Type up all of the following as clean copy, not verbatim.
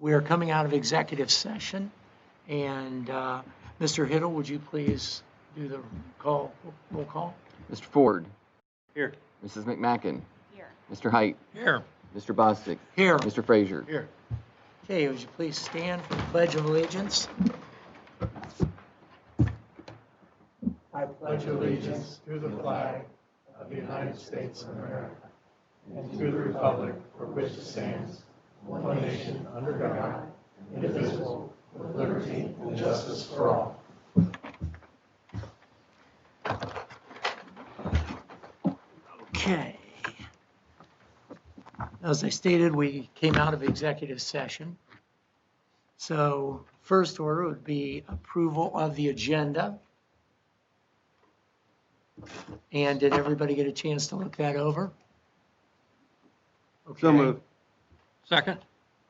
We are coming out of executive session, and Mr. Hiddle, would you please do the roll call? Mr. Ford. Here. Mrs. McMacken. Here. Mr. Height. Here. Mr. Bostic. Here. Mr. Frazier. Here. Okay, would you please stand for the Pledge of Allegiance? I pledge allegiance to the flag of the United States of America and to the republic for which it stands, one nation under God, indivisible, with liberty and justice for all. Okay. As I stated, we came out of executive session. So first order would be approval of the agenda. And did everybody get a chance to look that over? Okay. So moved. Second.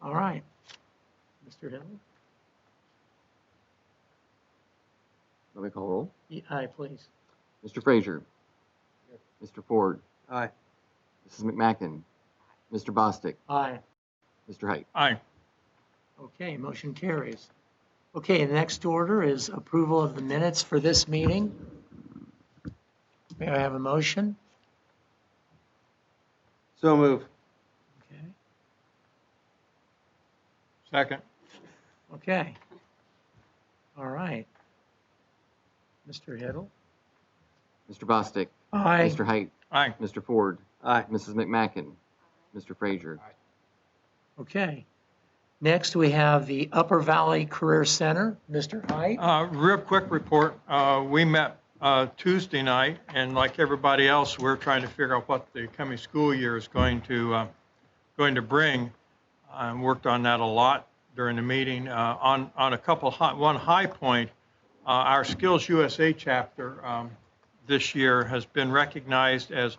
All right. Mr. Hill? Let me call roll. Aye, please. Mr. Frazier. Mr. Ford. Aye. Mrs. McMacken. Mr. Bostic. Aye. Mr. Height. Aye. Okay, motion carries. Okay, the next order is approval of the minutes for this meeting. May I have a motion? So moved. Okay. Second. Okay. All right. Mr. Hiddle? Mr. Bostic. Aye. Mr. Height. Aye. Mr. Ford. Aye. Mrs. McMacken. Mr. Frazier. Okay. Next, we have the Upper Valley Career Center. Mr. Height? Real quick report. We met Tuesday night, and like everybody else, we're trying to figure out what the coming school year is going to bring. I worked on that a lot during the meeting. On a couple, one high point, our Skills USA chapter this year has been recognized as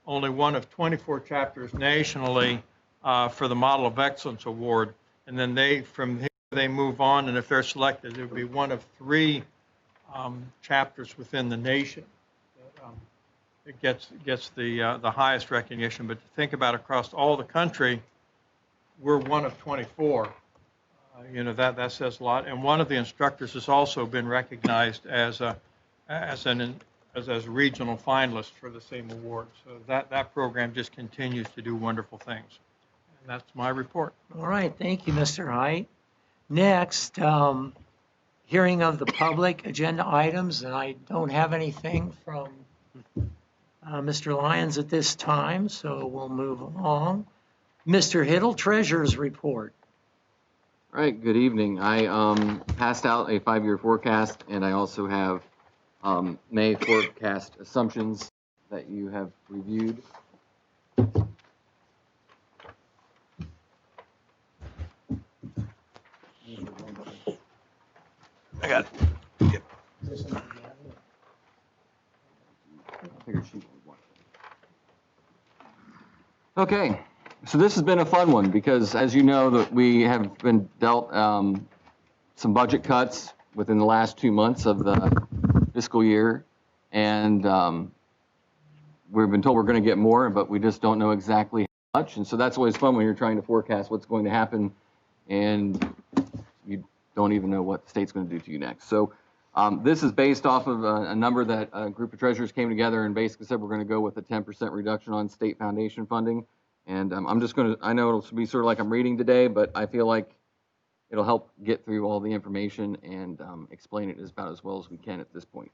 only one of 24 chapters nationally for the Model of Excellence Award. And then from here, they move on, and if they're selected, it would be one of 3 chapters within the nation that gets the highest recognition. But to think about across all the country, we're one of 24. That says a lot. And one of the instructors has also been recognized as a regional finalist for the same award. So that program just continues to do wonderful things. And that's my report. All right, thank you, Mr. Height. Next, hearing of the public agenda items, and I don't have anything from Mr. Lyons at this time, so we'll move along. Mr. Hiddle, Treasurer's Report. All right, good evening. I passed out a 5-year forecast, and I also have May forecast assumptions that you have reviewed. I got it. Okay, so this has been a fun one because, as you know, that we have been dealt some budget cuts within the last 2 months of the fiscal year, and we've been told we're going to get more, but we just don't know exactly how much. And so that's always fun when you're trying to forecast what's going to happen, and you don't even know what the state's going to do to you next. So this is based off of a number that a group of treasurers came together and basically said we're going to go with a 10% reduction on state foundation funding. And I'm just going to, I know it'll be sort of like I'm reading today, but I feel like it'll help get through all the information and explain it about as well as we can at this point.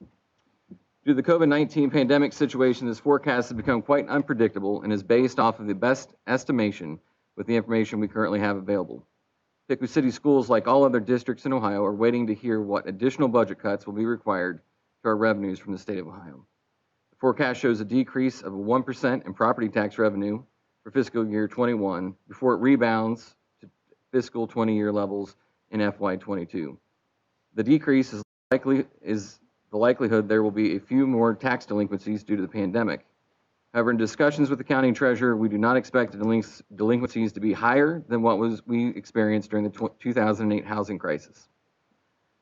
Due to the COVID-19 pandemic situation, this forecast has become quite unpredictable and is based off of the best estimation with the information we currently have available. Piqua City Schools, like all other districts in Ohio, are waiting to hear what additional budget cuts will be required to our revenues from the state of Ohio. The forecast shows a decrease of 1% in property tax revenue for fiscal year 21 before it rebounds to fiscal 20-year levels in FY22. The decrease is the likelihood there will be a few more tax delinquencies due to the pandemic. However, in discussions with the county treasurer, we do not expect the delinquencies to be higher than what we experienced during the 2008 housing crisis.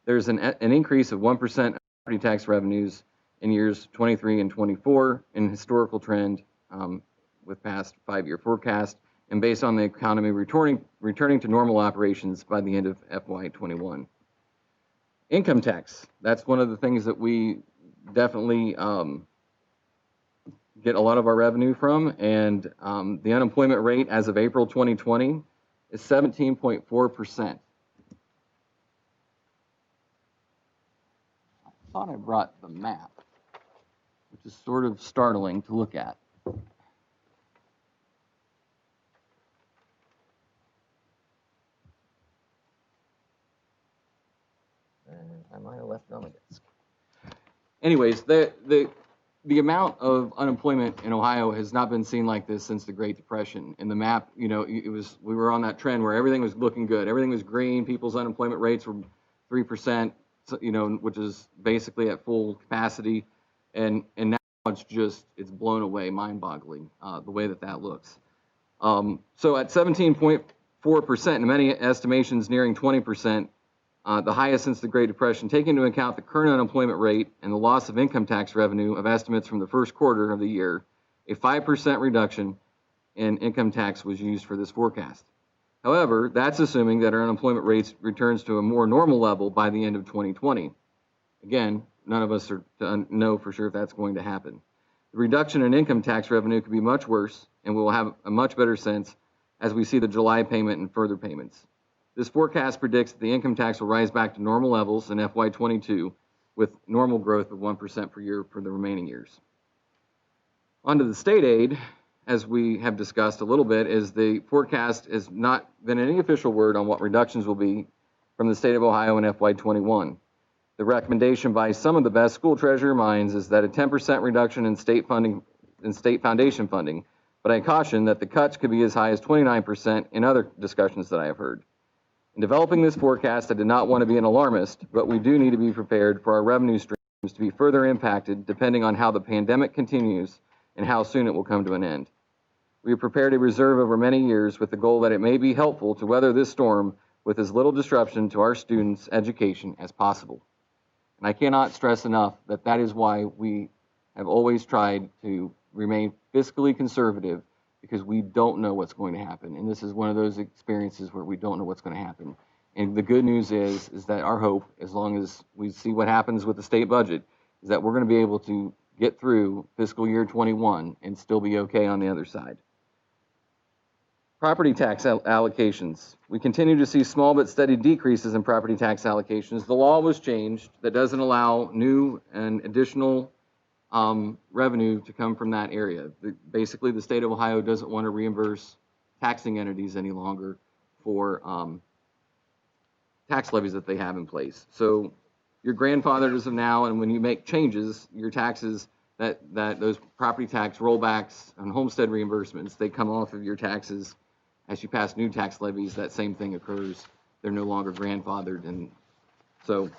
There's an increase of 1% of property tax revenues in years 23 and 24 in historical trend with past 5-year forecast, and based on the economy returning to normal operations by the end of FY21. Income tax, that's one of the things that we definitely get a lot of our revenue from, and the unemployment rate as of April 2020 is 17.4%. I thought I brought the map, which is sort of startling to look at. I might have left it on my desk. Anyways, the amount of unemployment in Ohio has not been seen like this since the Great Depression. In the map, we were on that trend where everything was looking good. Everything was green. People's unemployment rates were 3%, which is basically at full capacity. And now it's blown away, mind-boggling, the way that looks. So at 17.4%, and many estimations nearing 20%, the highest since the Great Depression, taking into account the current unemployment rate and the loss of income tax revenue of estimates from the first quarter of the year, a 5% reduction in income tax was used for this forecast. However, that's assuming that our unemployment rate returns to a more normal level by the end of 2020. Again, none of us know for sure if that's going to happen. The reduction in income tax revenue could be much worse, and we will have a much better sense as we see the July payment and further payments. This forecast predicts that the income tax will rise back to normal levels in FY22 with normal growth of 1% per year for the remaining years. On to the state aid, as we have discussed a little bit, is the forecast has not been any official word on what reductions will be from the state of Ohio in FY21. The recommendation by some of the best school treasurer minds is that a 10% reduction in state funding, in state foundation funding, but I caution that the cuts could be as high as 29% in other discussions that I have heard. In developing this forecast, I did not want to be an alarmist, but we do need to be prepared for our revenue streams to be further impacted depending on how the pandemic continues and how soon it will come to an end. We have prepared a reserve over many years with the goal that it may be helpful to weather this storm with as little disruption to our students' education as possible. And I cannot stress enough that that is why we have always tried to remain fiscally conservative, because we don't know what's going to happen. And this is one of those experiences where we don't know what's going to happen. And the good news is that our hope, as long as we see what happens with the state budget, is that we're going to be able to get through fiscal year 21 and still be okay on the other side. Property tax allocations. We continue to see small but steady decreases in property tax allocations. The law was changed that doesn't allow new and additional revenue to come from that area. Basically, the state of Ohio doesn't want to reimburse taxing entities any longer for tax levies that they have in place. So your grandfathered as of now, and when you make changes, your taxes, that those property tax rollbacks and homestead reimbursements, they come off of your taxes. As you pass new tax levies, that same thing occurs. They're no longer grandfathered, and so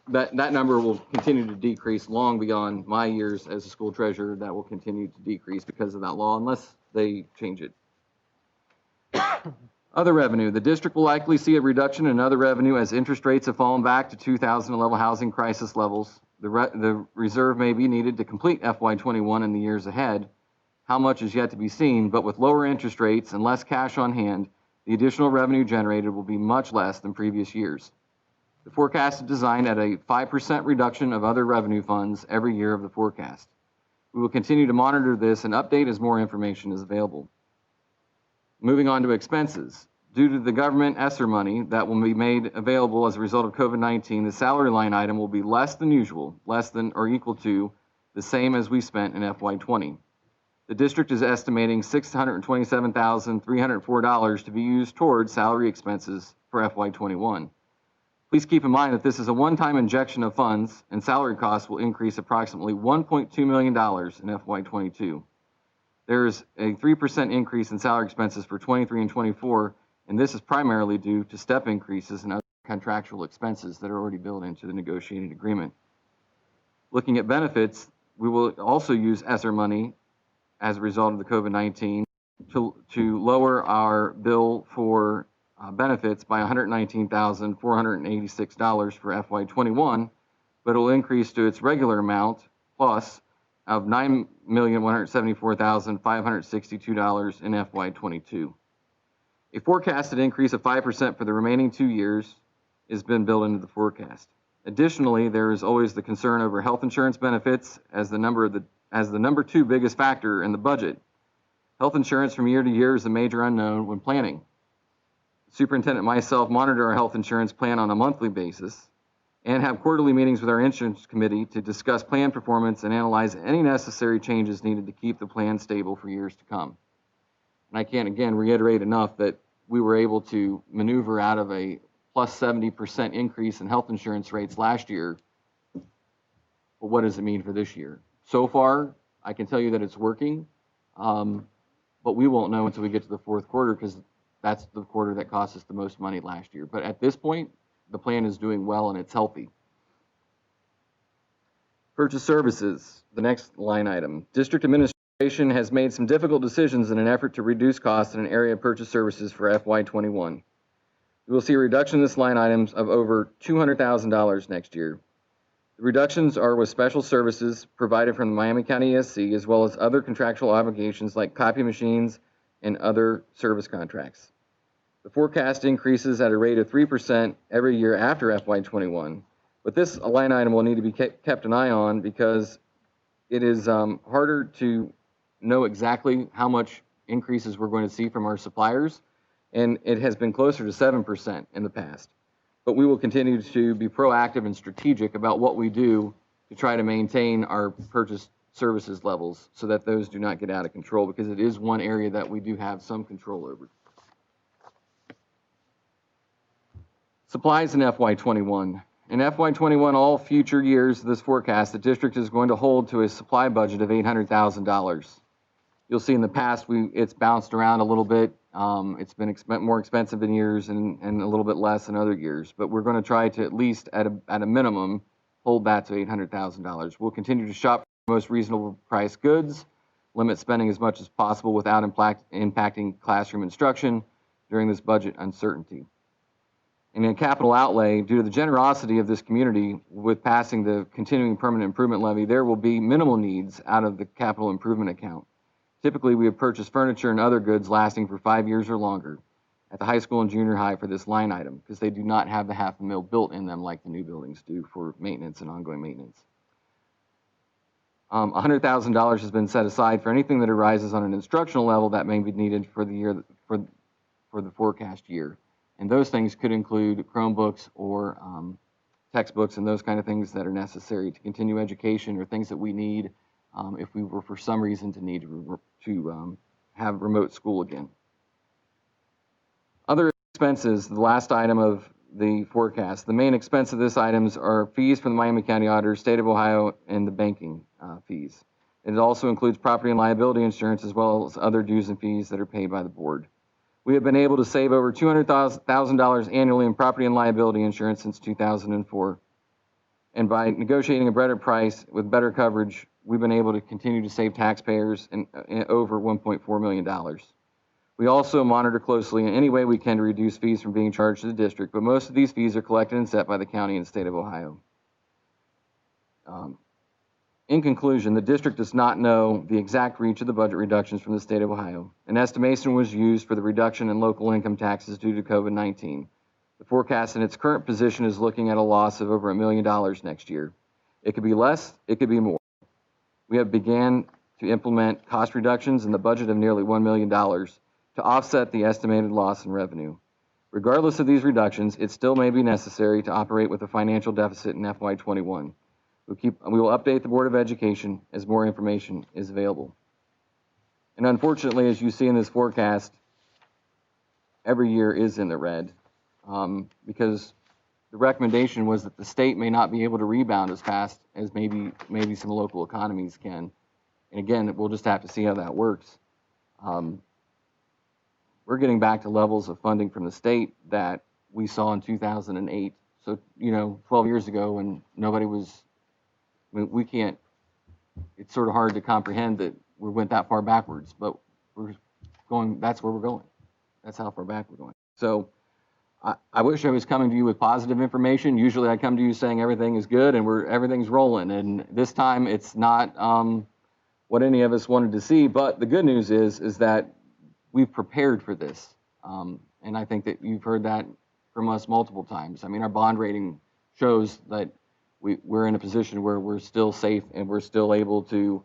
that number will continue to decrease long beyond my years as a school treasurer. That will continue to decrease because of that law, unless they change it. Other revenue. The district will likely see a reduction in other revenue as interest rates have fallen back to 2011 housing crisis levels. The reserve may be needed to complete FY21 in the years ahead. How much is yet to be seen, but with lower interest rates and less cash on hand, the additional revenue generated will be much less than previous years. The forecast is designed at a 5% reduction of other revenue funds every year of the forecast. We will continue to monitor this and update as more information is available. Moving on to expenses. Due to the government ESSER money that will be made available as a result of COVID-19, the salary line item will be less than usual, less than or equal to the same as we spent in FY20. The district is estimating $627,304 to be used towards salary expenses for FY21. Please keep in mind that this is a one-time injection of funds, and salary costs will increase approximately $1.2 million in FY22. There's a 3% increase in salary expenses for 23 and 24, and this is primarily due to step increases and other contractual expenses that are already built into the negotiated agreement. Looking at benefits, we will also use ESSER money as a result of the COVID-19 to lower our bill for benefits by $119,486 for FY21, but it will increase to its regular amount plus of $9,174,562 in FY22. A forecasted increase of 5% for the remaining 2 years has been built into the forecast. Additionally, there is always the concern over health insurance benefits as the number 2 biggest factor in the budget. Health insurance from year to year is a major unknown when planning. The superintendent and myself monitor our health insurance plan on a monthly basis and have quarterly meetings with our insurance committee to discuss plan performance and analyze any necessary changes needed to keep the plan stable for years to come. And I can't again reiterate enough that we were able to maneuver out of a plus 70% increase in health insurance rates last year. But what does it mean for this year? So far, I can tell you that it's working, but we won't know until we get to the fourth quarter because that's the quarter that cost us the most money last year. But at this point, the plan is doing well and it's healthy. Purchase services, the next line item. District administration has made some difficult decisions in an effort to reduce costs in an area of purchase services for FY21. We will see a reduction in this line items of over $200,000 next year. The reductions are with special services provided from the Miami County ESC, as well as other contractual obligations like copy machines and other service contracts. The forecast increases at a rate of 3% every year after FY21, but this line item will need to be kept an eye on because it is harder to know exactly how much increases we're going to see from our suppliers, and it has been closer to 7% in the past. But we will continue to be proactive and strategic about what we do to try to maintain our purchase services levels so that those do not get out of control, because it is one area that we do have some control over. Supplies in FY21. In FY21, all future years of this forecast, the district is going to hold to a supply budget of $800,000. You'll see in the past, it's bounced around a little bit. It's been more expensive in years and a little bit less in other years, but we're going to try to at least, at a minimum, hold that to $800,000. We'll continue to shop for the most reasonable price goods, limit spending as much as possible without impacting classroom instruction during this budget uncertainty. And in capital outlay, due to the generosity of this community with passing the continuing permanent improvement levy, there will be minimal needs out of the capital improvement account. Typically, we have purchased furniture and other goods lasting for 5 years or longer at the high school and junior high for this line item because they do not have the half a mil built in them like the new buildings do for maintenance and ongoing maintenance. $100,000 has been set aside for anything that arises on an instructional level that may be needed for the year for the forecast year. And those things could include Chromebooks or textbooks and those kind of things that are necessary to continue education or things that we need if we were for some reason to need to have remote school again. Other expenses, the last item of the forecast. The main expense of this items are fees from the Miami County Auditor, State of Ohio, and the banking fees. It also includes property and liability insurance as well as other dues and fees that are paid by the board. We have been able to save over $200,000 annually in property and liability insurance since 2004. And by negotiating a better price with better coverage, we've been able to continue to save taxpayers over $1.4 million. We also monitor closely in any way we can to reduce fees from being charged to the district, but most of these fees are collected and set by the county and state of Ohio. In conclusion, the district does not know the exact reach of the budget reductions from the state of Ohio. An estimation was used for the reduction in local income taxes due to COVID-19. The forecast in its current position is looking at a loss of over $1 million next year. It could be less, it could be more. We have began to implement cost reductions in the budget of nearly $1 million to offset the estimated loss in revenue. Regardless of these reductions, it still may be necessary to operate with a financial deficit in FY21. We will update the Board of Education as more information is available. And unfortunately, as you see in this forecast, every year is in the red because the recommendation was that the state may not be able to rebound as fast as maybe some local economies can. And again, we'll just have to see how that works. We're getting back to levels of funding from the state that we saw in 2008. So, 12 years ago when nobody was, we can't, it's sort of hard to comprehend that we went that far backwards, but we're going, that's where we're going. That's how far back we're going. So I wish I was coming to you with positive information. Usually I come to you saying everything is good and everything's rolling. And this time it's not what any of us wanted to see. But the good news is that we've prepared for this. And I think that you've heard that from us multiple times. I mean, our bond rating shows that we're in a position where we're still safe and we're still able to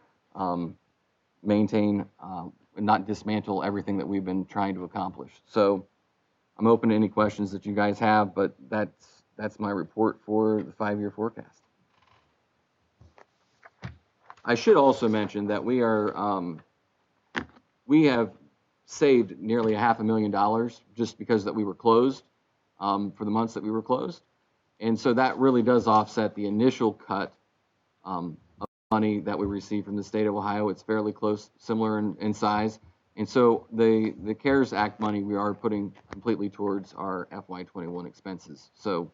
maintain and not dismantle everything that we've been trying to accomplish. So I'm open to any questions that you guys have, but that's my report for the 5-year forecast. I should also mention that we have saved nearly $500,000 just because that we were closed for the months that we were closed. And so that really does offset the initial cut of money that we received from the state of Ohio. It's fairly close, similar in size. And so the CARES Act money we are putting completely towards our FY21 expenses. So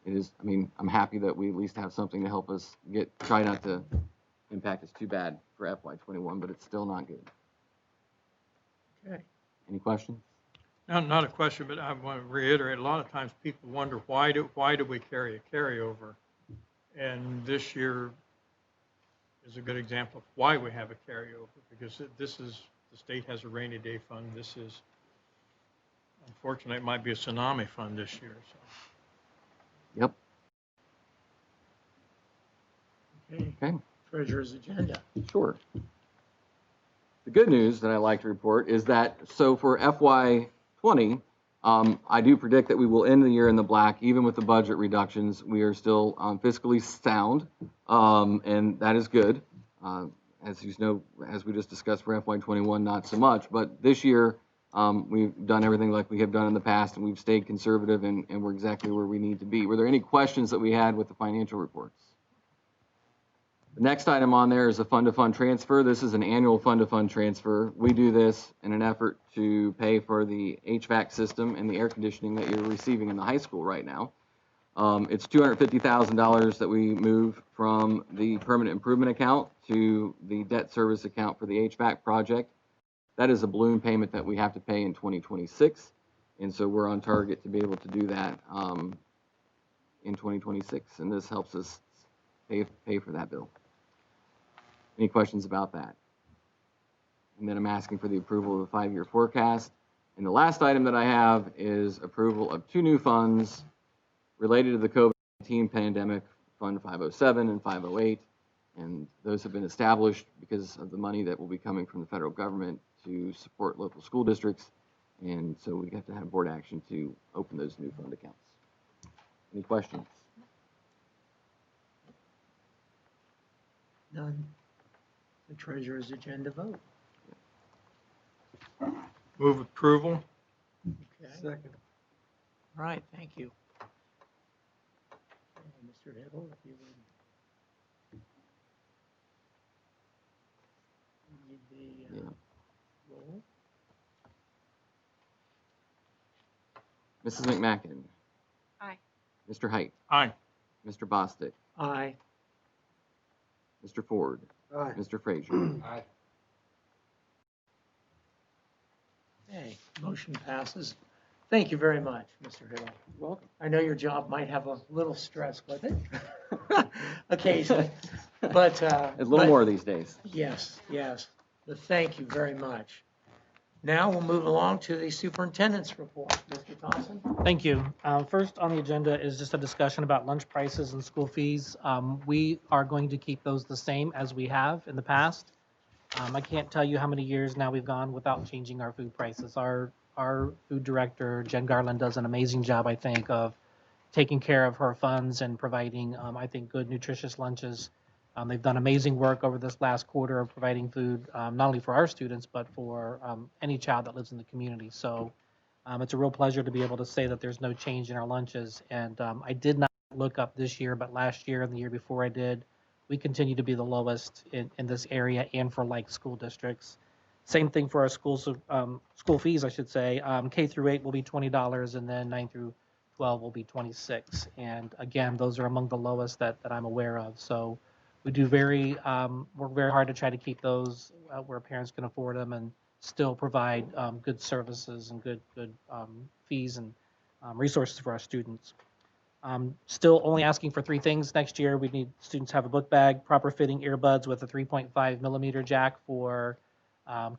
it is, I mean, I'm happy that we at least have something to help us try not to impact us too bad for FY21, but it's still not good. Okay. Any questions? No, not a question, but I want to reiterate, a lot of times people wonder, why do we carry a carryover? And this year is a good example of why we have a carryover, because the state has a rainy day fund. This is, unfortunately, it might be a tsunami fund this year. So. Yep. Okay. Treasurer's agenda. Sure. The good news that I like to report is that, so for FY20, I do predict that we will end the year in the black, even with the budget reductions. We are still fiscally sound, and that is good. As you know, as we just discussed for FY21, not so much. But this year, we've done everything like we have done in the past, and we've stayed conservative, and we're exactly where we need to be. Were there any questions that we had with the financial reports? The next item on there is a fund-to-fund transfer. This is an annual fund-to-fund transfer. We do this in an effort to pay for the HVAC system and the air conditioning that you're receiving in the high school right now. It's $250,000 that we move from the permanent improvement account to the debt service account for the HVAC project. That is a balloon payment that we have to pay in 2026, and so we're on target to be able to do that in 2026, and this helps us pay for that bill. Any questions about that? And then I'm asking for the approval of the 5-year forecast. And the last item that I have is approval of 2 new funds related to the COVID-19 pandemic, Fund 507 and 508. And those have been established because of the money that will be coming from the federal government to support local school districts. And so we have to have board action to open those new fund accounts. Any questions? None. The treasurer's agenda vote. Move approval. Okay. Second. All right, thank you. Mr. Hiddle, if you would read the roll. Mrs. McMacken. Aye. Mr. Height. Aye. Mr. Bostic. Aye. Mr. Ford. Aye. Mr. Frazier. Aye. Okay, motion passes. Thank you very much, Mr. Hiddle. Welcome. I know your job might have a little stress with it occasionally, but A little more these days. Yes, yes. But thank you very much. Now we'll move along to the superintendent's report. Mr. Thompson? Thank you. First on the agenda is just a discussion about lunch prices and school fees. We are going to keep those the same as we have in the past. I can't tell you how many years now we've gone without changing our food prices. Our food director, Jen Garland, does an amazing job, I think, of taking care of her funds and providing, I think, good, nutritious lunches. They've done amazing work over this last quarter of providing food, not only for our students, but for any child that lives in the community. So it's a real pleasure to be able to say that there's no change in our lunches. And I did not look up this year, but last year and the year before I did, we continue to be the lowest in this area and for like school districts. Same thing for our schools, school fees, I should say. K through 8 will be $20, and then 9 through 12 will be $26. And again, those are among the lowest that I'm aware of. So we do work very hard to try to keep those where parents can afford them and still provide good services and good fees and resources for our students. Still only asking for 3 things next year. We need students to have a book bag, proper fitting earbuds with a 3.5 millimeter jack for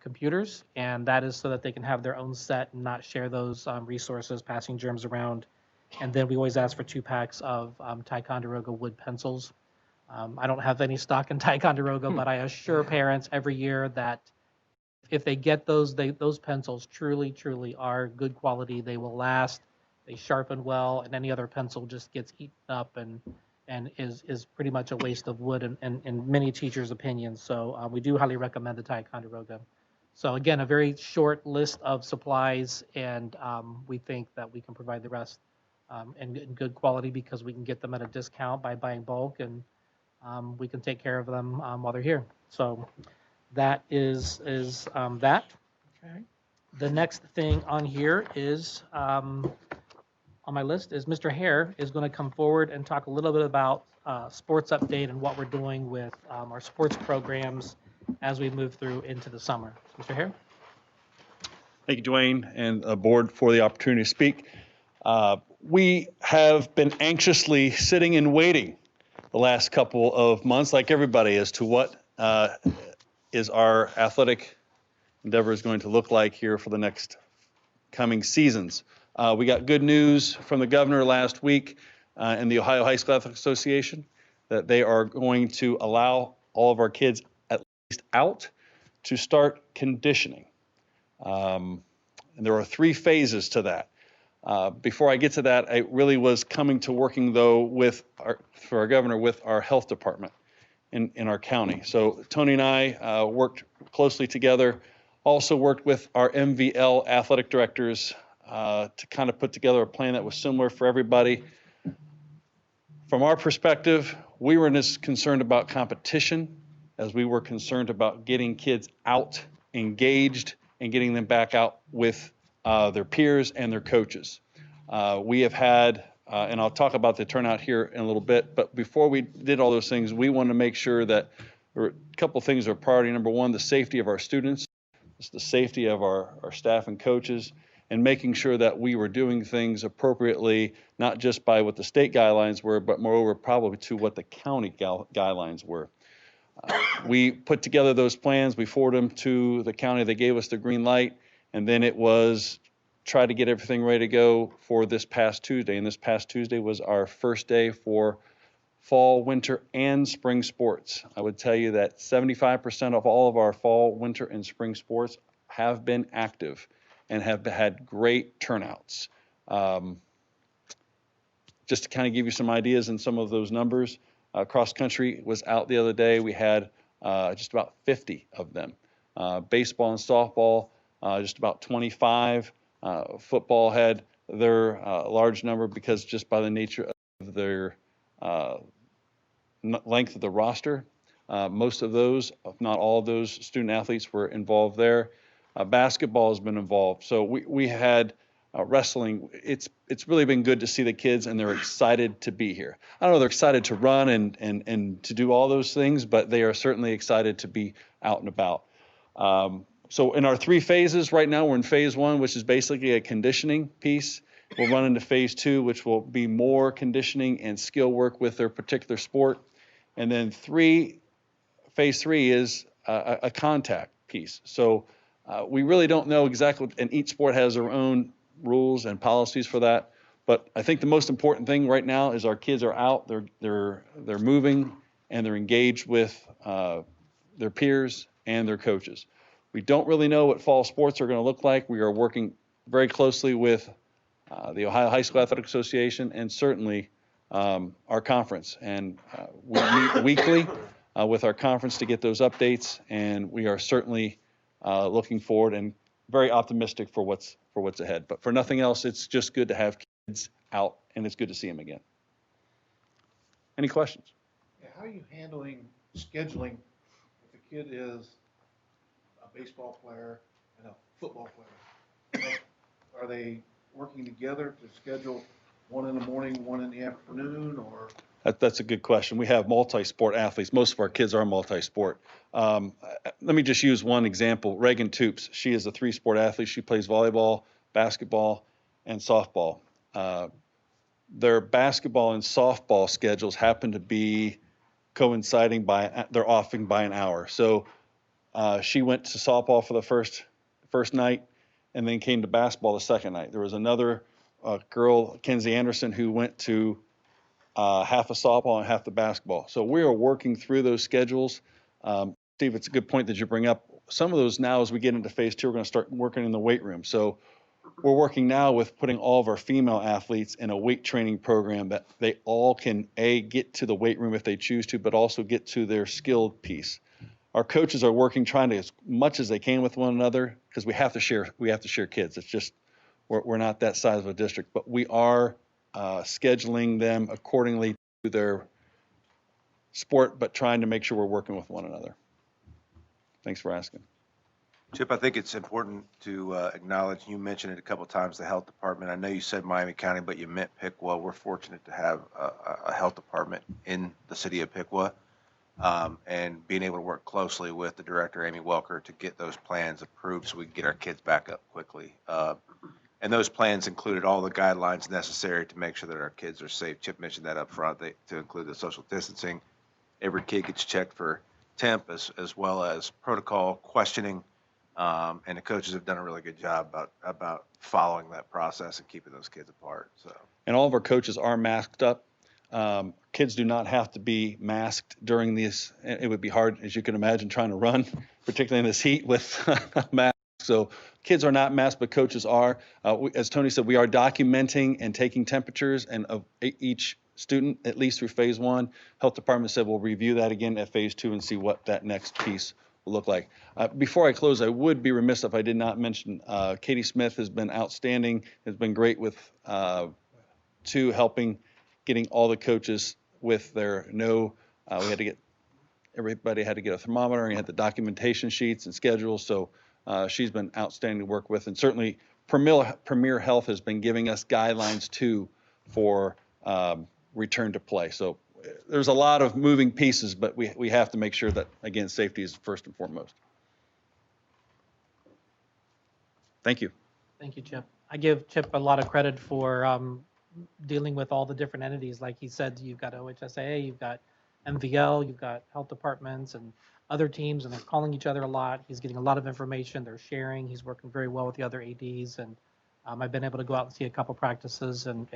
computers, and that is so that they can have their own set and not share those resources, passing germs around. And then we always ask for 2 packs of Ticonderoga wood pencils. I don't have any stock in Ticonderoga, but I assure parents every year that if they get those, those pencils truly are good quality. They will last. They sharpen well, and any other pencil just gets eaten up and is pretty much a waste of wood in many teachers' opinions. So we do highly recommend the Ticonderoga. So again, a very short list of supplies, and we think that we can provide the rest in good quality because we can get them at a discount by buying bulk, and we can take care of them while they're here. So that is that. Okay. The next thing on here is on my list is Mr. Hare is going to come forward and talk a little bit about sports update and what we're doing with our sports programs as we move through into the summer. Mr. Hare? Thank you, Dwayne, and board for the opportunity to speak. We have been anxiously sitting and waiting the last couple of months, like everybody, as to what is our athletic endeavor is going to look like here for the next coming seasons. We got good news from the governor last week and the Ohio High School Athletic Association that they are going to allow all of our kids at least out to start conditioning. And there are 3 phases to that. Before I get to that, I really was coming to working, though, for our governor with our health department in our county. So Tony and I worked closely together, also worked with our MVL athletic directors to kind of put together a plan that was similar for everybody. From our perspective, we were as concerned about competition as we were concerned about getting kids out, engaged, and getting them back out with their peers and their coaches. We have had, and I'll talk about the turnout here in a little bit, but before we did all those things, we wanted to make sure that there were a couple things are priority. Number one, the safety of our students, the safety of our staff and coaches, and making sure that we were doing things appropriately, not just by what the state guidelines were, but moreover probably to what the county guidelines were. We put together those plans, we forwarded them to the county, they gave us the green light, and then it was try to get everything ready to go for this past Tuesday. And this past Tuesday was our first day for fall, winter, and spring sports. I would tell you that 75% of all of our fall, winter, and spring sports have been active and have had great turnouts. Just to kind of give you some ideas and some of those numbers, cross country was out the other day. We had just about 50 of them. Baseball and softball, just about 25. Football had their large number because just by the nature of their length of the roster, most of those, if not all of those student athletes were involved there. Basketball has been involved. So we had wrestling. It's really been good to see the kids, and they're excited to be here. I don't know, they're excited to run and to do all those things, but they are certainly excited to be out and about. So in our 3 phases right now, we're in phase 1, which is basically a conditioning piece. We'll run into phase 2, which will be more conditioning and skill work with their particular sport. And then phase 3 is a contact piece. So we really don't know exactly, and each sport has their own rules and policies for that. But I think the most important thing right now is our kids are out, they're moving, and they're engaged with their peers and their coaches. We don't really know what fall sports are going to look like. We are working very closely with the Ohio High School Athletic Association and certainly our conference. And we meet weekly with our conference to get those updates. And we are certainly looking forward and very optimistic for what's ahead. But for nothing else, it's just good to have kids out, and it's good to see them again. Any questions? Yeah, how are you handling scheduling if a kid is a baseball player and a football player? Are they working together to schedule one in the morning, one in the afternoon, or? That's a good question. We have multi-sport athletes. Most of our kids are multi-sport. Let me just use one example. Reagan Toops, she is a 3-sport athlete. She plays volleyball, basketball, and softball. Their basketball and softball schedules happen to be coinciding they're offing by an hour. So She went to softball for the first night and then came to basketball the second night. There was another girl, Kenzie Anderson, who went to half of softball and half the basketball. So we are working through those schedules. Steve, it's a good point that you bring up. Some of those now, as we get into phase 2, we're going to start working in the weight room. So we're working now with putting all of our female athletes in a weight training program that they all can, get to the weight room if they choose to, but also get to their skilled piece. Our coaches are working, trying to, as much as they can with one another, because we have to share kids. It's just, we're not that size of a district, but we are scheduling them accordingly to their sport, but trying to make sure we're working with one another. Thanks for asking. Chip, I think it's important to acknowledge, you mentioned it a couple of times, the health department. I know you said Miami County, but you meant Piqua. We're fortunate to have a health department in the city of Piqua, and being able to work closely with the director, Amy Welker, to get those plans approved so we can get our kids back up quickly. And those plans included all the guidelines necessary to make sure that our kids are safe. Chip mentioned that up front, to include the social distancing. Every kid gets checked for temp as well as protocol questioning. And the coaches have done a really good job about following that process and keeping those kids apart. So, And all of our coaches are masked up. Kids do not have to be masked during these. It would be hard, as you can imagine, trying to run, particularly in this heat with masks. So kids are not masked, but coaches are. As Tony said, we are documenting and taking temperatures and of each student, at least through phase 1. Health department said we'll review that again at phase 2 and see what that next piece will look like. Before I close, I would be remiss if I did not mention Katie Smith has been outstanding, has been great with helping getting all the coaches with their everybody had to get a thermometer and had the documentation sheets and schedules. So she's been outstanding to work with. And certainly Premier Health has been giving us guidelines too for return to play. So there's a lot of moving pieces, but we have to make sure that, again, safety is first and foremost. Thank you. Thank you, Chip. I give Chip a lot of credit for dealing with all the different entities. Like he said, you've got OHSAA, you've got MVL, you've got health departments and other teams, and they're calling each other a lot. He's getting a lot of information. They're sharing. He's working very well with the other ADs, and I've been able to go out and see a couple practices, and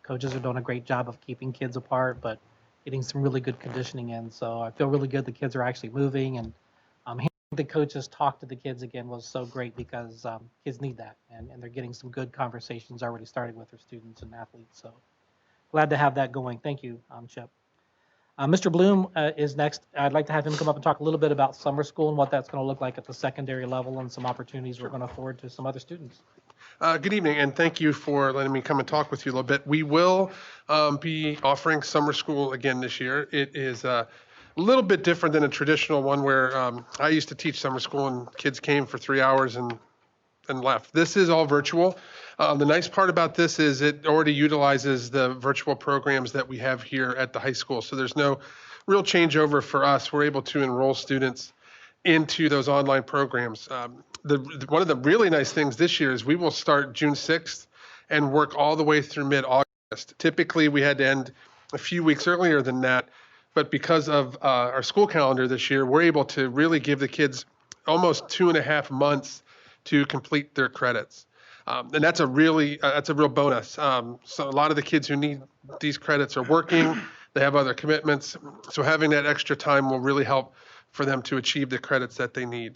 coaches are doing a great job of keeping kids apart, but getting some really good conditioning in. So I feel really good the kids are actually moving, and hearing the coaches talk to the kids again was so great because kids need that, and they're getting some good conversations already starting with their students and athletes. So glad to have that going. Thank you, Chip. Mr. Bloom is next. I'd like to have him come up and talk a little bit about summer school and what that's going to look like at the secondary level and some opportunities we're going to afford to some other students. Good evening, and thank you for letting me come and talk with you a little bit. We will be offering summer school again this year. It is a little bit different than a traditional one where I used to teach summer school and kids came for 3 hours and left. This is all virtual. The nice part about this is it already utilizes the virtual programs that we have here at the high school. So there's no real changeover for us. We're able to enroll students into those online programs. One of the really nice things this year is we will start June 6th and work all the way through mid-August. Typically, we had to end a few weeks earlier than that, but because of our school calendar this year, we're able to really give the kids almost 2.5 months to complete their credits. And that's a real bonus. So a lot of the kids who need these credits are working, they have other commitments. So having that extra time will really help for them to achieve the credits that they need.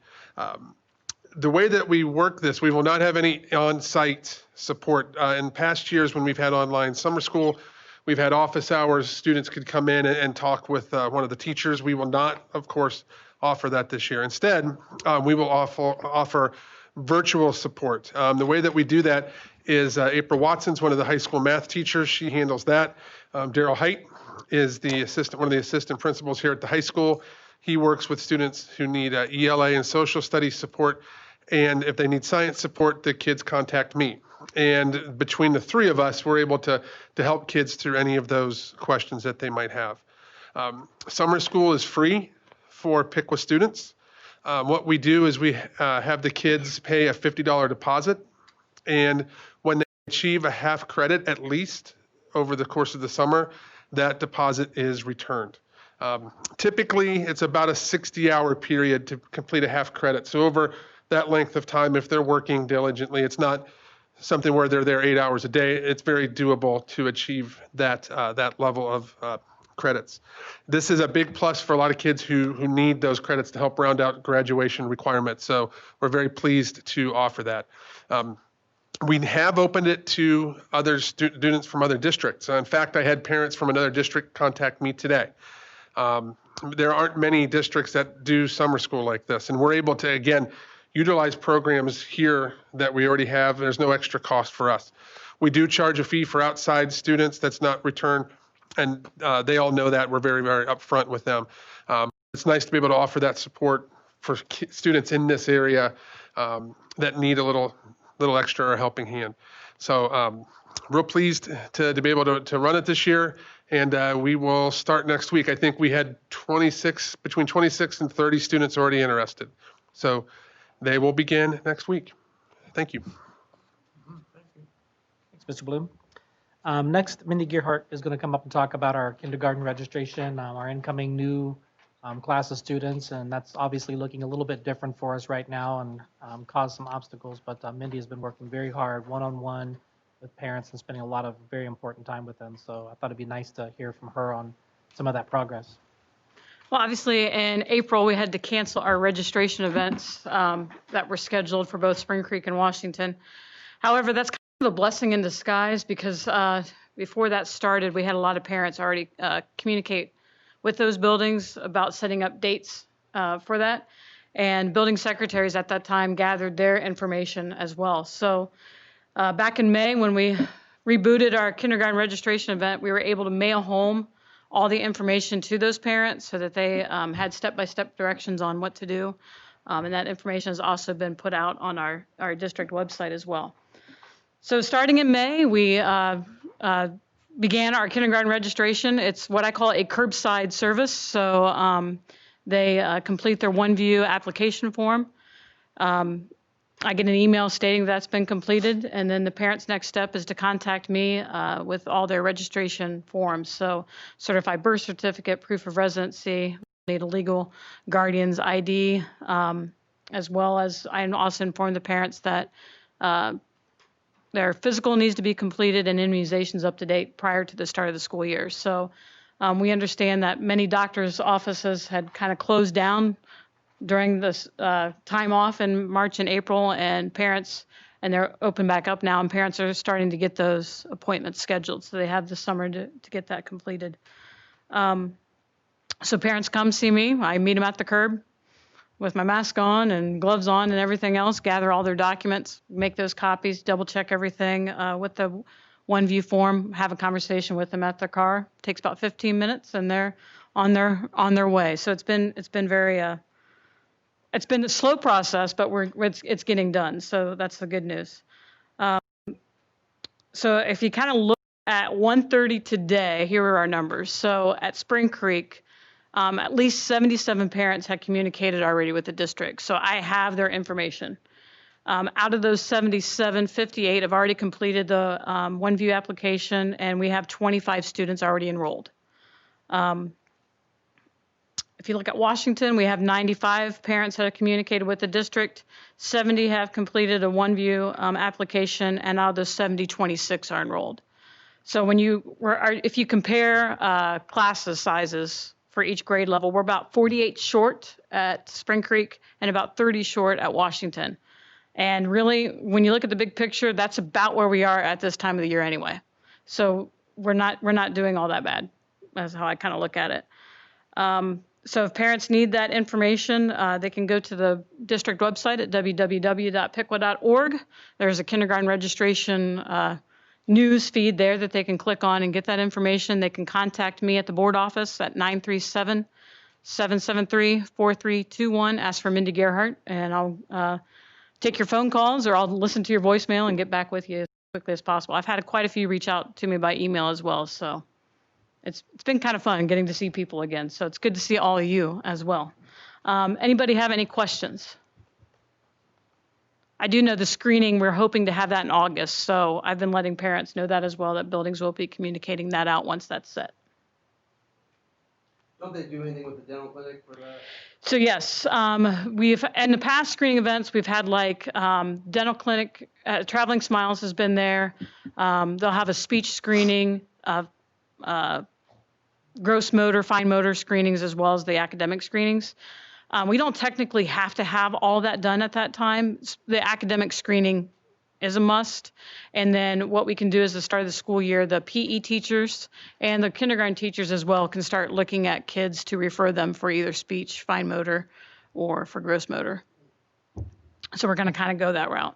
The way that we work this, we will not have any on-site support. In past years when we've had online summer school, we've had office hours. Students could come in and talk with one of the teachers. We will not, of course, offer that this year. Instead, we will offer virtual support. The way that we do that is April Watson's one of the high school math teachers. She handles that. Daryl Height is one of the assistant principals here at the high school. He works with students who need ELA and social studies support. And if they need science support, the kids contact me. And between the three of us, we're able to help kids through any of those questions that they might have. Summer school is free for Piqua students. What we do is we have the kids pay a $50 deposit. And when they achieve a half credit at least over the course of the summer, that deposit is returned. Typically, it's about a 60-hour period to complete a half credit. So over that length of time, if they're working diligently, it's not something where they're there 8 hours a day. It's very doable to achieve that level of credits. This is a big plus for a lot of kids who need those credits to help round out graduation requirements. So we're very pleased to offer that. We have opened it to other students from other districts. In fact, I had parents from another district contact me today. There aren't many districts that do summer school like this, and we're able to, again, utilize programs here that we already have. There's no extra cost for us. We do charge a fee for outside students that's not returned, and they all know that. We're very, very upfront with them. It's nice to be able to offer that support for students in this area that need a little extra or helping hand. So real pleased to be able to run it this year, and we will start next week. I think we had between 26 and 30 students already interested. So they will begin next week. Thank you. Thanks, Mr. Bloom. Next, Mindy Gearhart is going to come up and talk about our kindergarten registration, our incoming new class of students, and that's obviously looking a little bit different for us right now and caused some obstacles, but Mindy has been working very hard one-on-one with parents and spending a lot of very important time with them, so I thought it'd be nice to hear from her on some of that progress. Well, obviously, in April, we had to cancel our registration events that were scheduled for both Spring Creek and Washington. However, that's kind of a blessing in disguise because before that started, we had a lot of parents already communicate with those buildings about setting up dates for that. And building secretaries at that time gathered their information as well. So back in May, when we rebooted our kindergarten registration event, we were able to mail home all the information to those parents so that they had step-by-step directions on what to do. And that information has also been put out on our district website as well. So starting in May, we began our kindergarten registration. It's what I call a curbside service. So they complete their OneView application form. I get an email stating that's been completed, and then the parent's next step is to contact me with all their registration forms. So certified birth certificate, proof of residency, need a legal guardian's ID, as well as I also inform the parents that their physical needs to be completed and immunizations up to date prior to the start of the school year. So we understand that many doctors' offices had kind of closed down during this time off in March and April, and they're open back up now, and parents are starting to get those appointments scheduled. So they have the summer to get that completed. So parents come see me. I meet them at the curb with my mask on and gloves on and everything else, gather all their documents, make those copies, double check everything with the OneView form, have a conversation with them at their car. It takes about 15 minutes, and they're on their way. So it's been very it's been a slow process, but it's getting done. So that's the good news. So if you kind of look at 1:30 today, here are our numbers. So at Spring Creek, at least 77 parents had communicated already with the district. So I have their information. Out of those 77, 58 have already completed the OneView application, and we have 25 students already enrolled. If you look at Washington, we have 95 parents that have communicated with the district. 70 have completed a OneView application, and out of those 70, 26 are enrolled. So if you compare classes sizes for each grade level, we're about 48 short at Spring Creek and about 30 short at Washington. And really, when you look at the big picture, that's about where we are at this time of the year anyway. So we're not doing all that bad. That's how I kind of look at it. So if parents need that information, they can go to the district website at www.piqua.org. There's a kindergarten registration news feed there that they can click on and get that information. They can contact me at the board office at 937-773-4321. Ask for Mindy Gearhart, and I'll take your phone calls, or I'll listen to your voicemail and get back with you as quickly as possible. I've had quite a few reach out to me by email as well, so it's been kind of fun getting to see people again. So it's good to see all of you as well. Anybody have any questions? I do know the screening, we're hoping to have that in August. So I've been letting parents know that as well, that buildings will be communicating that out once that's set. Don't they do anything with the dental clinic for that? So yes, we've in the past screening events we've had like dental clinic, Traveling Smiles has been there. They'll have a speech screening, gross motor, fine motor screenings, as well as the academic screenings. We don't technically have to have all that done at that time. The academic screening is a must. And then what we can do is the start of the school year, the PE teachers and the kindergarten teachers as well can start looking at kids to refer them for either speech, fine motor, or for gross motor. So we're going to kind of go that route.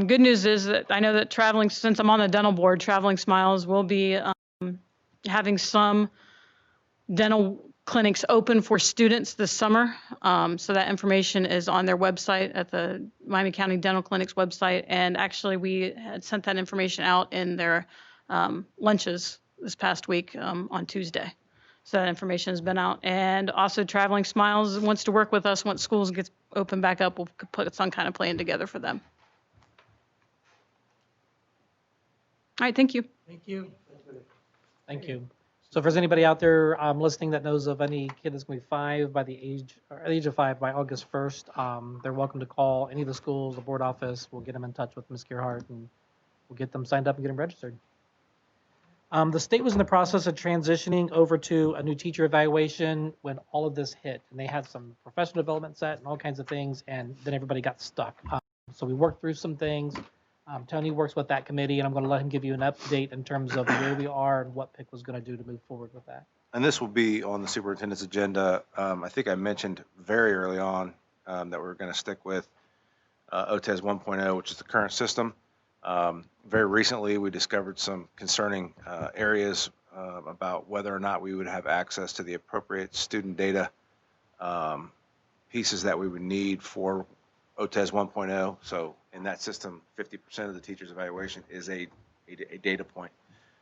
Good news is that I know that since I'm on the dental board, Traveling Smiles will be having some dental clinics open for students this summer. So that information is on their website at the Miami County Dental Clinic's website. And actually, we had sent that information out in their lunches this past week on Tuesday. So that information has been out. And also, Traveling Smiles wants to work with us once schools get open back up. We'll put some kind of plan together for them. All right, thank you. Thank you. Thank you. So if there's anybody out there listening that knows of any kid that's going to be 5 by the age of 5 by August 1st, they're welcome to call any of the schools, the board office. We'll get them in touch with Ms. Gerhardt and we'll get them signed up and get them registered. The state was in the process of transitioning over to a new teacher evaluation when all of this hit, and they had some professional development set and all kinds of things, and then everybody got stuck. So we worked through some things. Tony works with that committee, and I'm going to let him give you an update in terms of where we are and what Piqua was going to do to move forward with that. And this will be on the superintendent's agenda. I think I mentioned very early on that we're going to stick with OTES 1.0, which is the current system. Very recently, we discovered some concerning areas about whether or not we would have access to the appropriate student data pieces that we would need for OTES 1.0. So in that system, 50% of the teacher's evaluation is a data point.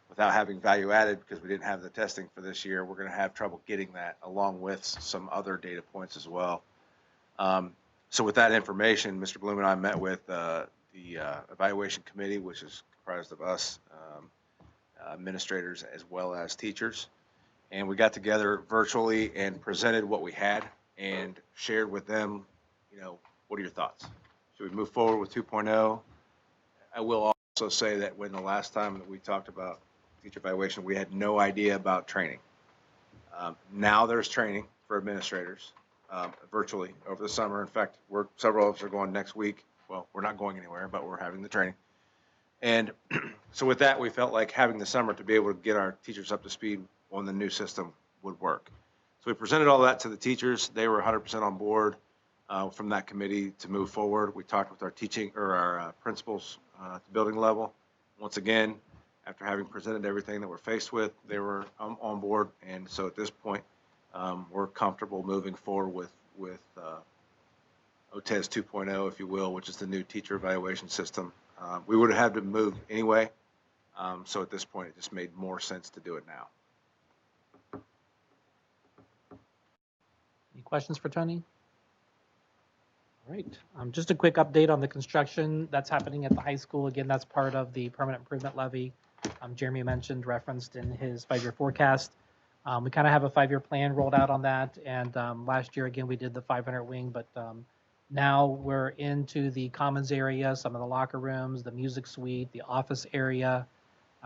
Without having value added, because we didn't have the testing for this year, we're going to have trouble getting that along with some other data points as well. So with that information, Mr. Bloom and I met with the evaluation committee, which is comprised of us, administrators, as well as teachers. And we got together virtually and presented what we had and shared with them, what are your thoughts? Should we move forward with 2.0? I will also say that when the last time that we talked about teacher evaluation, we had no idea about training. Now there's training for administrators virtually over the summer. In fact, several of us are going next week. Well, we're not going anywhere, but we're having the training. And so with that, we felt like having the summer to be able to get our teachers up to speed on the new system would work. So we presented all that to the teachers. They were 100% on board from that committee to move forward. We talked with our principals at the building level. Once again, after having presented everything that we're faced with, they were on board. And so at this point, we're comfortable moving forward with OTES 2.0, if you will, which is the new teacher evaluation system. We would have had to move anyway. So at this point, it just made more sense to do it now. Any questions for Tony? All right. Just a quick update on the construction that's happening at the high school. Again, that's part of the permanent improvement levy Jeremy referenced in his 5-year forecast. We kind of have a 5-year plan rolled out on that. And last year, again, we did the 500 wing, but now we're into the commons area, some of the locker rooms, the music suite, the office area.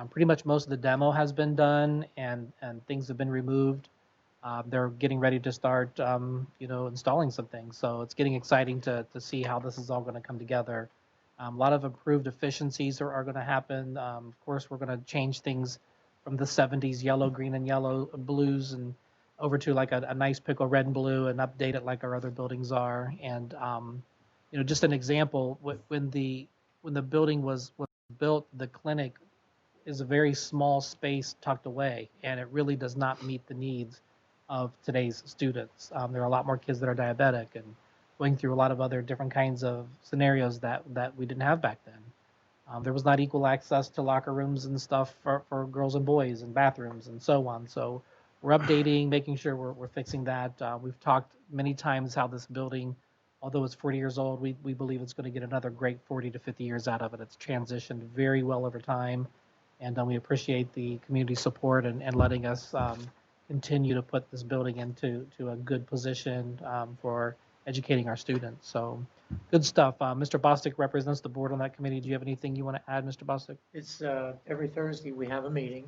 Pretty much most of the demo has been done and things have been removed. They're getting ready to start, installing some things. So it's getting exciting to see how this is all going to come together. A lot of improved efficiencies are going to happen. Of course, we're going to change things from the 70s yellow, green, and yellow blues and over to like a nice Piqua red and blue and update it like our other buildings are. And, just an example, when the building was built, the clinic is a very small space tucked away, and it really does not meet the needs of today's students. There are a lot more kids that are diabetic and going through a lot of other different kinds of scenarios that we didn't have back then. There was not equal access to locker rooms and stuff for girls and boys and bathrooms and so on. So we're updating, making sure we're fixing that. We've talked many times how this building, although it's 40 years old, we believe it's going to get another great 40 to 50 years out of it. It's transitioned very well over time, and we appreciate the community support and letting us continue to put this building into a good position for educating our students. So good stuff. Mr. Bostic represents the board on that committee. Do you have anything you want to add, Mr. Bostic? It's, every Thursday we have a meeting,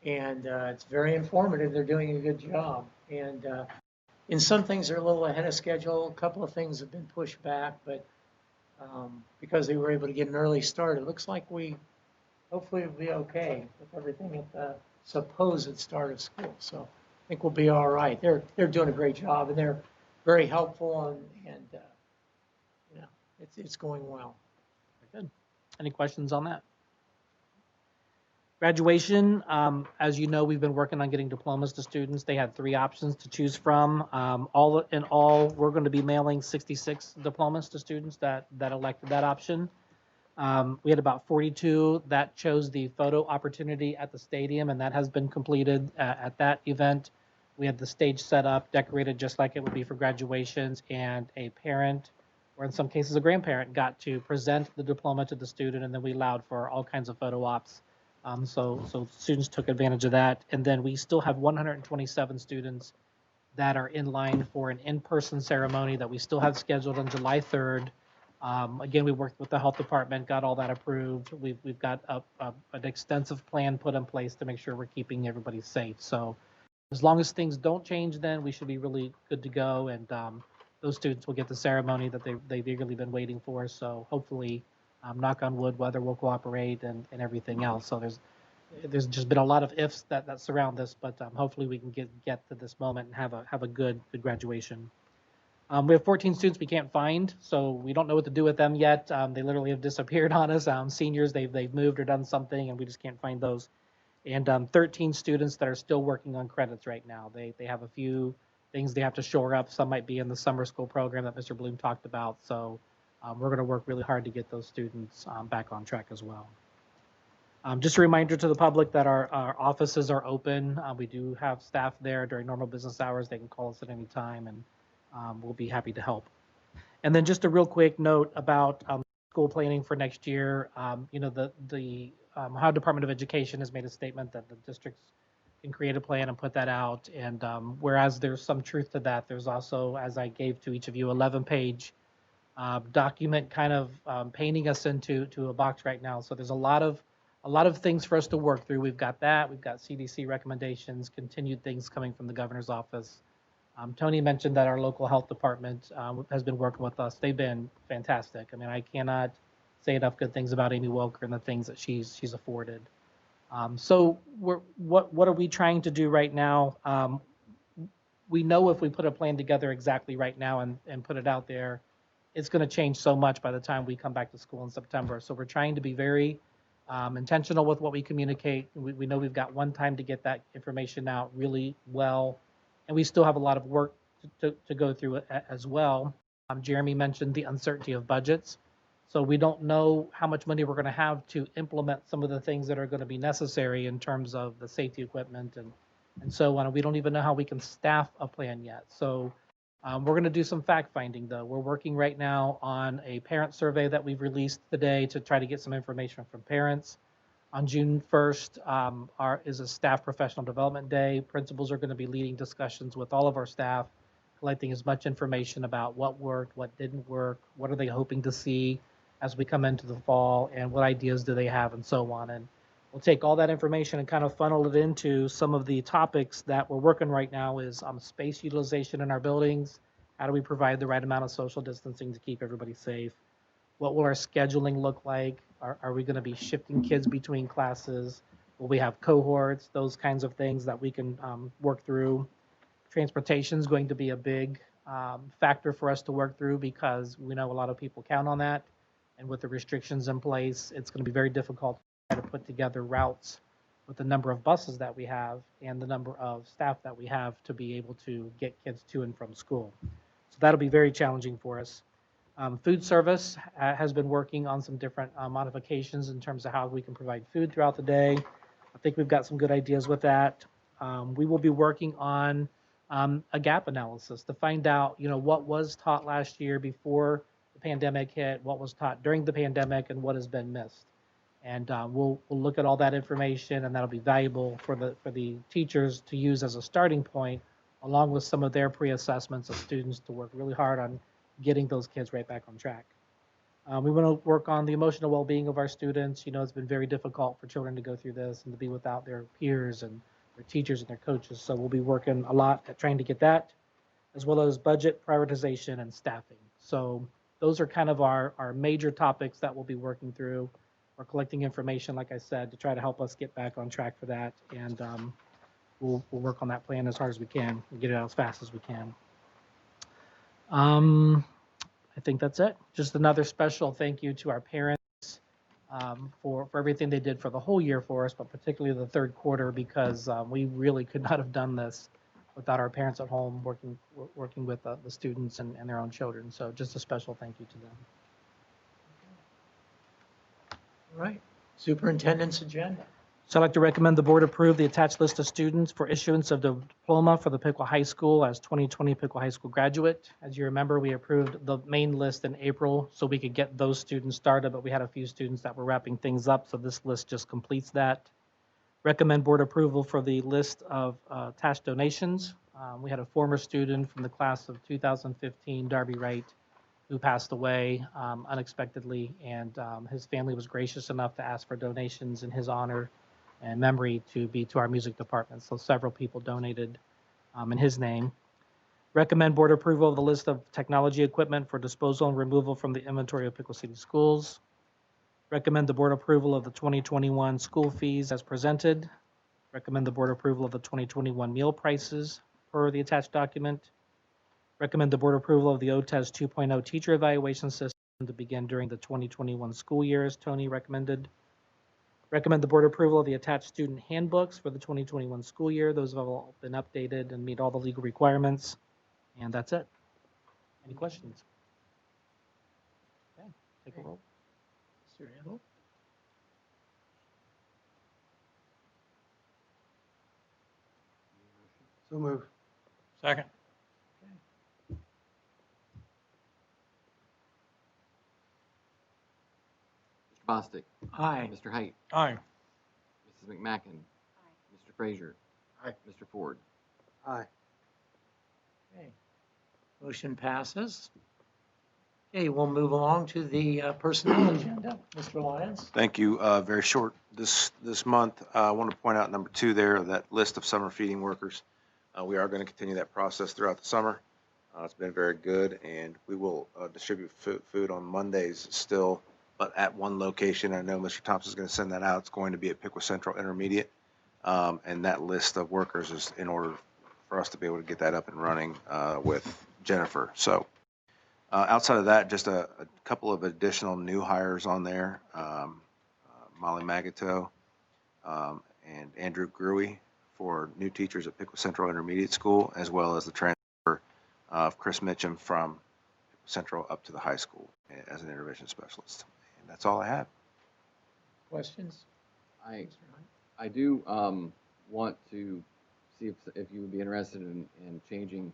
and it's very informative. They're doing a good job. And in some things, they're a little ahead of schedule. A couple of things have been pushed back, but because they were able to get an early start, it looks like hopefully we'll be okay with everything at the supposed start of school. So I think we'll be all right. They're doing a great job, and they're very helpful, and you know, it's going well. Good. Any questions on that? Graduation, as you know, we've been working on getting diplomas to students. They had 3 options to choose from. All in all, we're going to be mailing 66 diplomas to students that elected that option. We had about 42 that chose the photo opportunity at the stadium, and that has been completed at that event. We had the stage set up, decorated just like it would be for graduations, and a parent, or in some cases a grandparent, got to present the diploma to the student, and then we allowed for all kinds of photo ops. So students took advantage of that. And then we still have 127 students that are in line for an in-person ceremony that we still have scheduled on July 3rd. Again, we worked with the health department, got all that approved. We've got an extensive plan put in place to make sure we're keeping everybody safe. So as long as things don't change, then we should be really good to go. And those students will get the ceremony that they've eagerly been waiting for. So hopefully, knock on wood, weather will cooperate and everything else. So there's just been a lot of ifs that surround this, but hopefully we can get to this moment and have a good graduation. We have 14 students we can't find, so we don't know what to do with them yet. They literally have disappeared on us. Seniors, they've moved or done something, and we just can't find those. And 13 students that are still working on credits right now. They have a few things they have to shore up. Some might be in the summer school program that Mr. Bloom talked about. So we're going to work really hard to get those students back on track as well. Just a reminder to the public that our offices are open. We do have staff there during normal business hours. They can call us at any time, and we'll be happy to help. And then just a real quick note about school planning for next year. You know, the Ohio Department of Education has made a statement that the districts can create a plan and put that out. And whereas there's some truth to that, there's also, as I gave to each of you, 11-page document kind of painting us into a box right now. So there's a lot of things for us to work through. We've got that. We've got CDC recommendations, continued things coming from the governor's office. Tony mentioned that our local health department has been working with us. They've been fantastic. I mean, I cannot say enough good things about Amy Wilker and the things that she's afforded. So what are we trying to do right now? We know if we put a plan together exactly right now and put it out there, it's going to change so much by the time we come back to school in September. So we're trying to be very intentional with what we communicate. We know we've got one time to get that information out really well, and we still have a lot of work to go through as well. Jeremy mentioned the uncertainty of budgets. So we don't know how much money we're going to have to implement some of the things that are going to be necessary in terms of the safety equipment and so on. We don't even know how we can staff a plan yet. So we're going to do some fact finding, though. We're working right now on a parent survey that we've released today to try to get some information from parents. On June 1st is a staff professional development day. Principals are going to be leading discussions with all of our staff, collecting as much information about what worked, what didn't work, what are they hoping to see as we come into the fall, and what ideas do they have, and so on. And we'll take all that information and kind of funnel it into some of the topics that we're working right now is space utilization in our buildings. How do we provide the right amount of social distancing to keep everybody safe? What will our scheduling look like? Are we going to be shifting kids between classes? Will we have cohorts? Those kinds of things that we can work through. Transportation is going to be a big factor for us to work through because we know a lot of people count on that. And with the restrictions in place, it's going to be very difficult to try to put together routes with the number of buses that we have and the number of staff that we have to be able to get kids to and from school. So that'll be very challenging for us. Food service has been working on some different modifications in terms of how we can provide food throughout the day. I think we've got some good ideas with that. We will be working on a gap analysis to find out, you know, what was taught last year before the pandemic hit, what was taught during the pandemic, and what has been missed. And we'll look at all that information, and that'll be valuable for the teachers to use as a starting point, along with some of their pre-assessments of students to work really hard on getting those kids right back on track. We want to work on the emotional well-being of our students. You know, it's been very difficult for children to go through this and to be without their peers and their teachers and their coaches. So we'll be working a lot at trying to get that, as well as budget prioritization and staffing. So those are kind of our major topics that we'll be working through. We're collecting information, like I said, to try to help us get back on track for that. And we'll work on that plan as hard as we can and get it out as fast as we can. I think that's it. Just another special thank you to our parents for everything they did for the whole year for us, but particularly the third quarter, because we really could not have done this without our parents at home working with the students and their own children. So just a special thank you to them. All right, superintendent's agenda. So I'd like to recommend the board approve the attached list of students for issuance of the diploma for the Piqua High School as 2020 Piqua High School graduate. As you remember, we approved the main list in April so we could get those students started, but we had a few students that were wrapping things up, so this list just completes that. Recommend board approval for the list of attached donations. We had a former student from the class of 2015, Darby Wright, who passed away unexpectedly, and his family was gracious enough to ask for donations in his honor and memory to be to our music department. So several people donated in his name. Recommend board approval of the list of technology equipment for disposal and removal from the inventory of Piqua City Schools. Recommend the board approval of the 2021 school fees as presented. Recommend the board approval of the 2021 meal prices per the attached document. Recommend the board approval of the OTES 2.0 teacher evaluation system to begin during the 2021 school year, as Tony recommended. Recommend the board approval of the attached student handbooks for the 2021 school year. Those have all been updated and meet all the legal requirements. And that's it. Any questions? Okay, take a roll. Mr. Handel? So move. Second. Mr. Bostic. Aye. Mr. Height. Aye. Mrs. McMacken. Mr. Frazier. Aye. Mr. Ford. Aye. Okay. Motion passes. Okay, we'll move along to the personnel agenda. Mr. Lyons? Thank you. Very short this month. I want to point out number 2 there, that list of summer feeding workers. We are going to continue that process throughout the summer. It's been very good, and we will distribute food on Mondays still, but at one location. I know Mr. Thompson is going to send that out. It's going to be at Piqua Central Intermediate, and that list of workers is in order for us to be able to get that up and running with Jennifer. So outside of that, just a couple of additional new hires on there. Molly Magato and Andrew Gruey for new teachers at Piqua Central Intermediate School, as well as the transfer of Chris Mitchum from Central up to the high school as an intervention specialist. And that's all I have. Questions? I do want to see if you would be interested in changing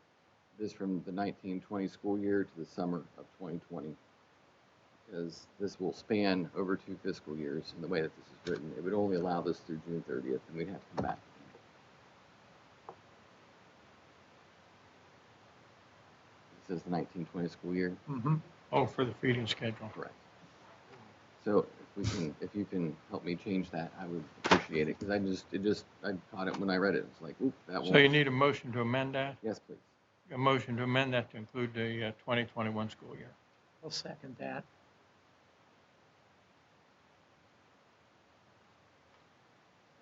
this from the 1920 school year to the summer of 2020, because this will span over 2 fiscal years. And the way that this is written, it would only allow this through June 30th, and we'd have to come back. This is the 1920 school year. Mm-hmm. Oh, for the feeding schedule. Correct. So if you can help me change that, I would appreciate it, because I caught it when I read it. It's like, oop, that one. So you need a motion to amend that? Yes, please. A motion to amend that to include the 2021 school year. I'll second that.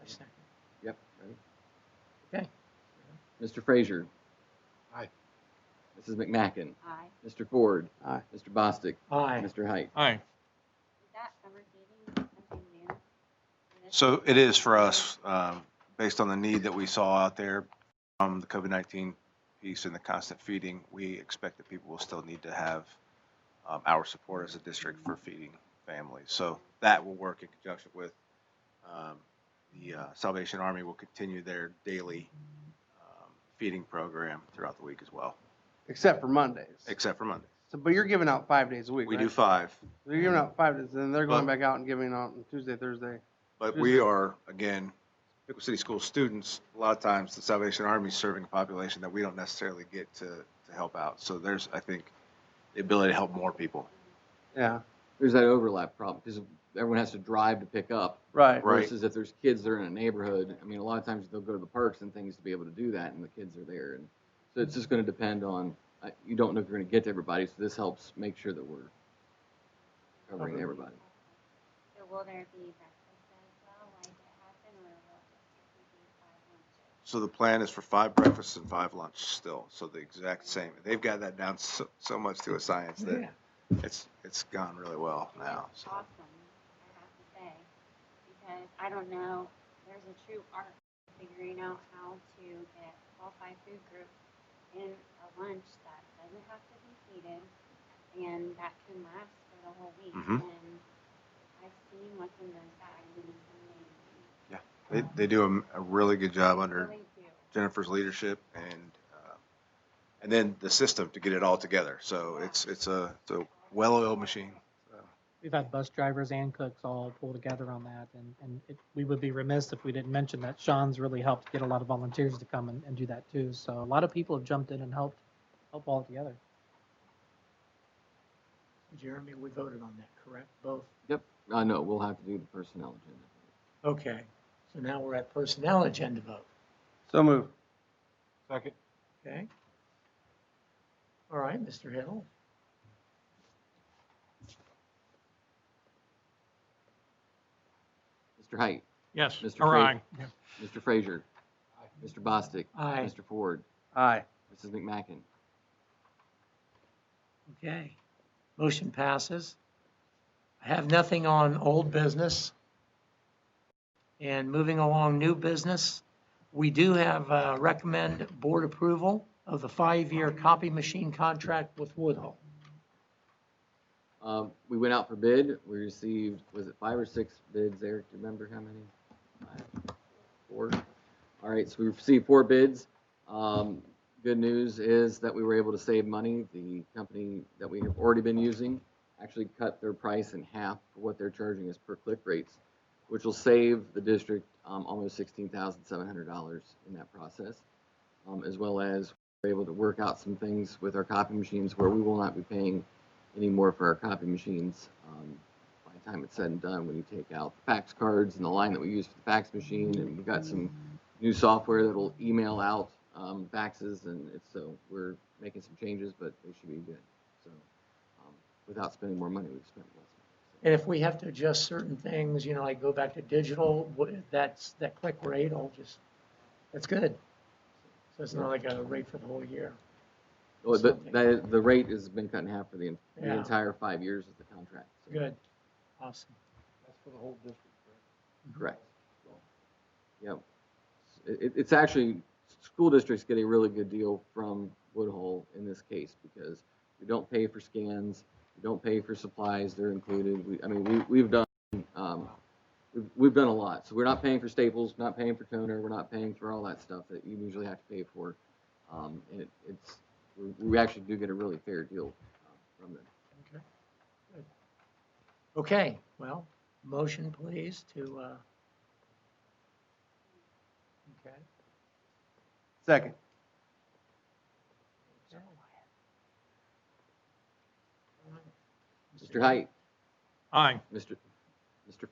I second. Yep, ready? Okay. Mr. Frazier. Aye. Mrs. McMacken. Aye. Mr. Ford. Aye. Mr. Bostic. Aye. Mr. Height. Aye. Is that summer feeding something new? So it is for us, based on the need that we saw out there from the COVID-19 piece and the constant feeding. We expect that people will still need to have our support as a district for feeding families. So that will work in conjunction with the Salvation Army will continue their daily feeding program throughout the week as well, Except for Mondays. except for Mondays. So, but you're giving out 5 days a week, We right? do 5. So you're giving out 5 days, and they're going But- back out and giving out on Tuesday, Thursday. But we are, again, Piqua City School students, a lot of times the Salvation Army is serving a population that we don't necessarily get to help out. So there's, I think, the ability to help more people. Yeah, There's that overlap problem because everyone has to drive to pick up. right. Right. Versus if there's kids that are in a neighborhood, I mean, a lot of times they'll go to the parks and things to be able to do that, and the kids are there. And so it's just going to depend on, you don't know if you're going to get to everybody, so this helps make sure that we're covering everybody. So will there be breakfast as well? Why did it happen, or will it strictly be 5 lunches? So the plan is for 5 breakfasts and 5 lunch still. So the exact same. They've got that down so much to a science that Yeah. it's gone really well now. That's So. awesome, I have to say, because I don't know, there's a true art to figuring out how to get all 5 food groups in a lunch that doesn't have to be heated and that can last for the whole week. Mhm. And I've seen what's in those bags, and it's amazing. They do a really good job under Really do. Jennifer's leadership and then the system to get it all together. So it's a well-oiled machine. We've had bus drivers and cooks all pull together on that, and we would be remiss if we didn't mention that Sean's really helped get a lot of volunteers to come and do that too. So a lot of people have jumped in and help all together. Jeremy, we voted on that, correct? Both? Yep. No, we'll have to do the personnel agenda. Okay. So now we're at personnel agenda vote. So move. Second. Okay. All right, Mr. Hill. Mr. Height, Yes, Mr. or Craig. aye. Mr. Frazier, Mr. Bostic, Aye. Mr. Ford, Aye. Mrs. McMacken. Okay. Motion passes. I have nothing on old business. And moving along, new business, we do have recommend board approval of the 5-year copy machine contract with Woodhull. We went out for bid. We received, was it 5 or 6 bids, Eric? Do you remember how many? 5, 4? All right, so we received 4 bids. Good news is that we were able to save money. The company that we have already been using actually cut their price in half for what they're charging us per click rates, which will save the district almost $16,700 in that process, as well as we're able to work out some things with our copy machines where we will not be paying any more for our copy machines by the time it's said and done, when you take out the fax cards and the line that we use for the fax machine. And we've got some new software that'll email out faxes, and so we're making some changes, but they should be good. So without spending more money, we've spent less money. And if we have to adjust certain things, like go back to digital, that click rate will just, that's good. So it's not like a rate for the whole year. Well, the rate has been cut in half for the Yeah. entire 5 years of the contract. So, Good. Awesome. That's for the whole district, correct. Yeah. It's actually, school districts get a really good deal from Woodhull in this case because we don't pay for scans, we don't pay for supplies, they're included. We've done we've done a lot. So we're not paying for staples, not paying for toner, we're not paying for all that stuff that you usually have to pay for. And we actually do get a really fair deal from them. Okay. Good. Okay, well, motion please to, okay. Second. Mr. Height, Aye. Mr.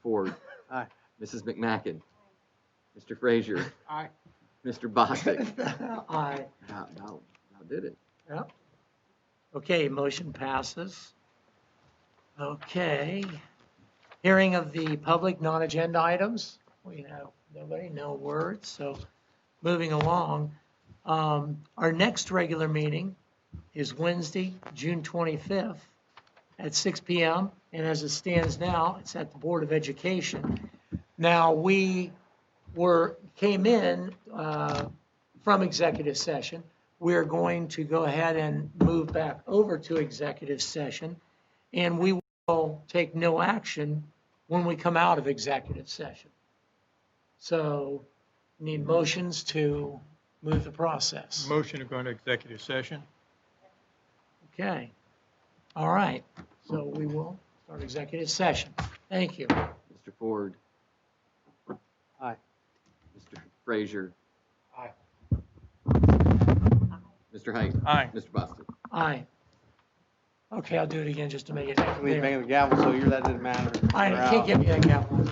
Ford, Aye. Mrs. McMacken, Mr. Frazier, Aye. Mr. Bostic. Aye. Now did it. Yep. Okay, motion passes. Okay. Hearing of the public non-agenda items. We have nobody, no words. So moving along, our next regular meeting is Wednesday, June 25th at 6 p.m. And as it stands now, it's at the Board of Education. Now, we came in from executive session. We're going to go ahead and move back over to executive session, and we will take no action when we come out of executive session. So need motions to move the process. Motion to go into executive session. Okay. All right, so we will start executive session. Thank you. Mr. Ford. Aye. Mr. Frazier. Aye. Mr. Height. Aye. Mr. Boston. Aye. Okay, I'll do it again just to make it We clear. bang the gavel, so that didn't matter. I We're can't out. give you that gavel.